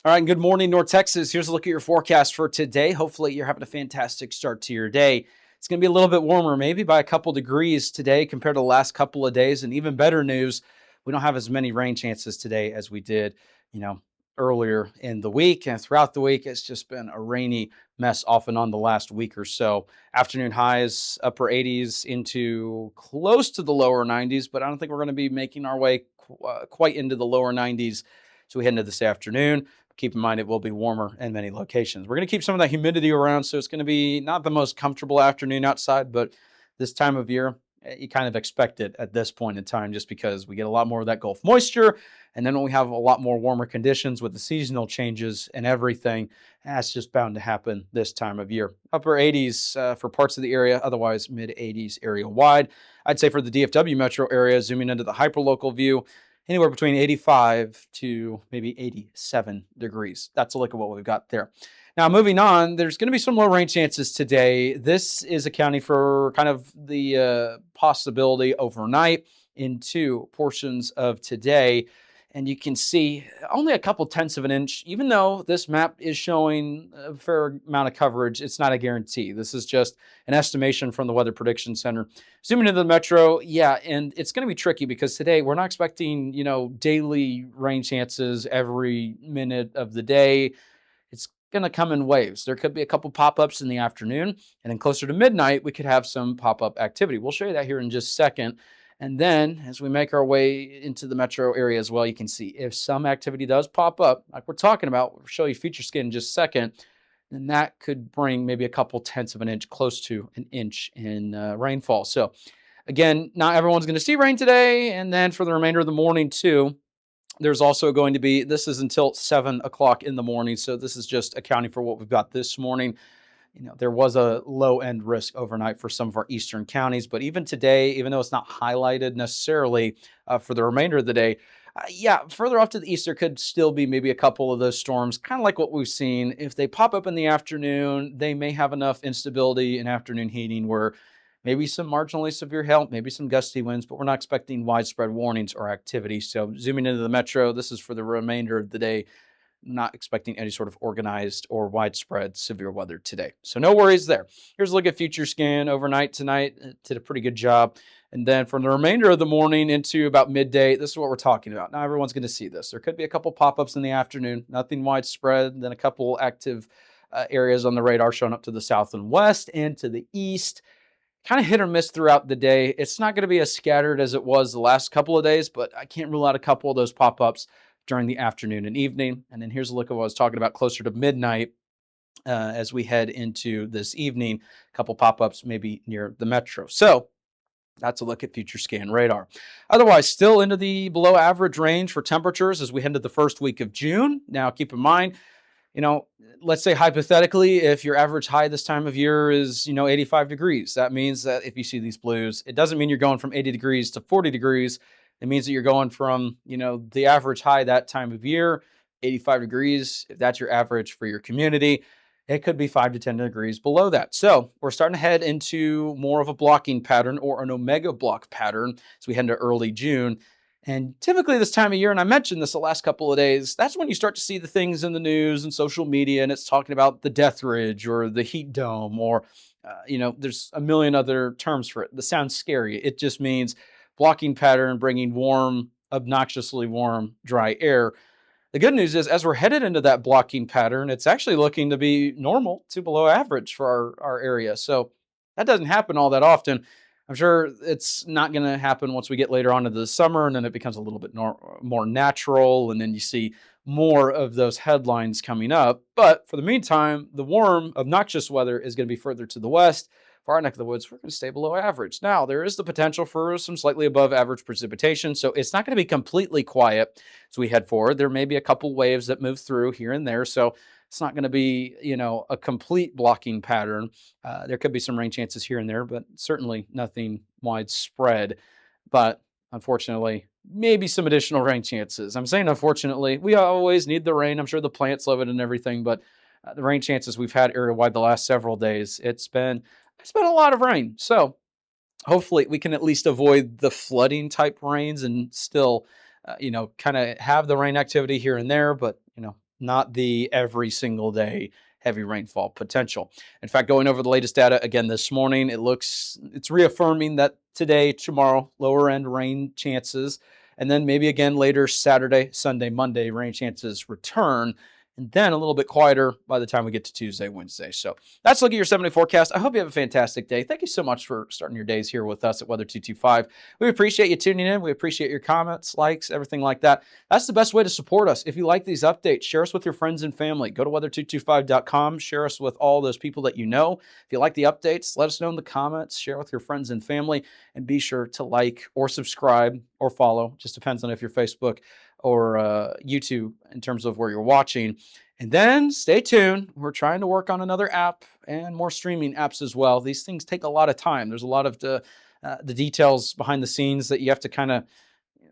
All right, and good morning, North Texas. Here's a look at your forecast for today. Hopefully, you're having a fantastic start to your day. It's going to be a little bit warmer, maybe by a couple degrees today compared to the last couple of days. And even better news, we don't have as many rain chances today as we did, you know, earlier in the week. And throughout the week, it's just been a rainy mess off and on the last week or so. Afternoon highs, upper 80s into close to the lower 90s, but I don't think we're going to be making our way quite into the lower 90s. So we head into this afternoon. Keep in mind it will be warmer in many locations. We're going to keep some of that humidity around, so it's going to be not the most comfortable afternoon outside, but this time of year, you kind of expect it at this point in time just because we get a lot more of that Gulf moisture. And then when we have a lot more warmer conditions with the seasonal changes and everything, that's just bound to happen this time of year. Upper 80s for parts of the area, otherwise mid 80s area wide. I'd say for the DFW metro area, zooming into the hyperlocal view, anywhere between 85 to maybe 87 degrees. That's a look at what we've got there. Now, moving on, there's going to be some low rain chances today. This is accounting for kind of the possibility overnight into portions of today. And you can see only a couple tenths of an inch, even though this map is showing a fair amount of coverage, it's not a guarantee. This is just an estimation from the Weather Prediction Center. Zooming into the metro, yeah, and it's going to be tricky because today we're not expecting, daily rain chances every minute of the day. It's going to come in waves. There could be a couple pop-ups in the afternoon, and then closer to midnight, we could have some pop-up activity. We'll show you that here in just a second. And then as we make our way into the metro area as well, you can see if some activity does pop up, like we're talking about, we'll show you feature scan in just a second, then that could bring maybe a couple tenths of an inch, close to an inch in rainfall. So again, not everyone's going to see rain today. And then for the remainder of the morning too, there's also going to be, this is until 7 o'clock in the morning. So this is just accounting for what we've got this morning. There was a low end risk overnight for some of our eastern counties, but even today, even though it's not highlighted necessarily for the remainder of the day, further off to the east, there could still be maybe a couple of those storms, kind of like what we've seen. If they pop up in the afternoon, they may have enough instability and afternoon heating where maybe some marginally severe hail, maybe some gusty winds, but we're not expecting widespread warnings or activity. So zooming into the metro, this is for the remainder of the day. Not expecting any sort of organized or widespread severe weather today. So no worries there. Here's a look at future scan overnight tonight. It did a pretty good job. And then from the remainder of the morning into about midday, this is what we're talking about. Now everyone's going to see this. There could be a couple pop-ups in the afternoon, nothing widespread, then a couple active areas on the radar showing up to the south and west and to the east. Kind of hit or miss throughout the day. It's not going to be as scattered as it was the last couple of days, but I can't rule out a couple of those pop-ups during the afternoon and evening. And then here's a look at what I was talking about closer to midnight as we head into this evening. A couple pop-ups maybe near the metro. So that's a look at future scan radar. Otherwise, still into the below average range for temperatures as we head into the first week of June. Now, keep in mind, let's say hypothetically, if your average high this time of year is, 85 degrees, that means that if you see these blues, it doesn't mean you're going from 80 degrees to 40 degrees. It means that you're going from, the average high that time of year, 85 degrees. If that's your average for your community, it could be 5 to 10 degrees below that. So we're starting to head into more of a blocking pattern or an omega block pattern as we head into early June. And typically this time of year, and I mentioned this the last couple of days, that's when you start to see the things in the news and social media, and it's talking about the death ridge or the heat dome or, there's a million other terms for it. That sounds scary. It just means blocking pattern, bringing warm, obnoxiously warm, dry air. The good news is as we're headed into that blocking pattern, it's actually looking to be normal to below average for our area. So that doesn't happen all that often. I'm sure it's not going to happen once we get later on into the summer, and then it becomes a little bit more natural, and then you see more of those headlines coming up. But for the meantime, the warm, obnoxious weather is going to be further to the west. For our neck of the woods, we're going to stay below average. Now, there is the potential for some slightly above average precipitation, so it's not going to be completely quiet as we head forward. There may be a couple waves that move through here and there, so it's not going to be, a complete blocking pattern. There could be some rain chances here and there, but certainly nothing widespread. But unfortunately, maybe some additional rain chances. I'm saying unfortunately, we always need the rain. I'm sure the plants love it and everything, but the rain chances we've had area-wide the last several days, it's been a lot of rain. So hopefully we can at least avoid the flooding type rains and still, kind of have the rain activity here and there, but, not the every single day heavy rainfall potential. In fact, going over the latest data again this morning, it's reaffirming that today, tomorrow, lower end rain chances, and then maybe again later Saturday, Sunday, Monday, rain chances return, and then a little bit quieter by the time we get to Tuesday, Wednesday. So that's look at your 7-day forecast. I hope you have a fantastic day. Thank you so much for starting your days here with us at Weather 225. We appreciate you tuning in. We appreciate your comments, likes, everything like that. That's the best way to support us. If you like these updates, share us with your friends and family. Go to weather225.com. Share us with all those people that you know. If you like the updates, let us know in the comments. Share with your friends and family. And be sure to like or subscribe or follow. Just depends on if you're Facebook or YouTube in terms of where you're watching. And then stay tuned. We're trying to work on another app and more streaming apps as well. These things take a lot of time. There's a lot of the details behind the scenes that you have to kind of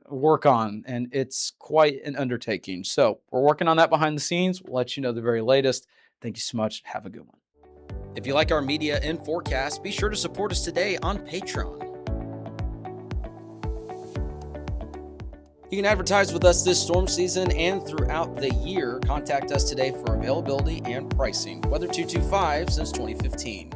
work on, and it's quite an undertaking. So we're working on that behind the scenes. We'll let you know the very latest. Thank you so much. Have a good one. If you like our media and forecast, be sure to support us today on Patreon. You can advertise with us this storm season and throughout the year. Contact us today for availability and pricing. Weather 225 since 2015.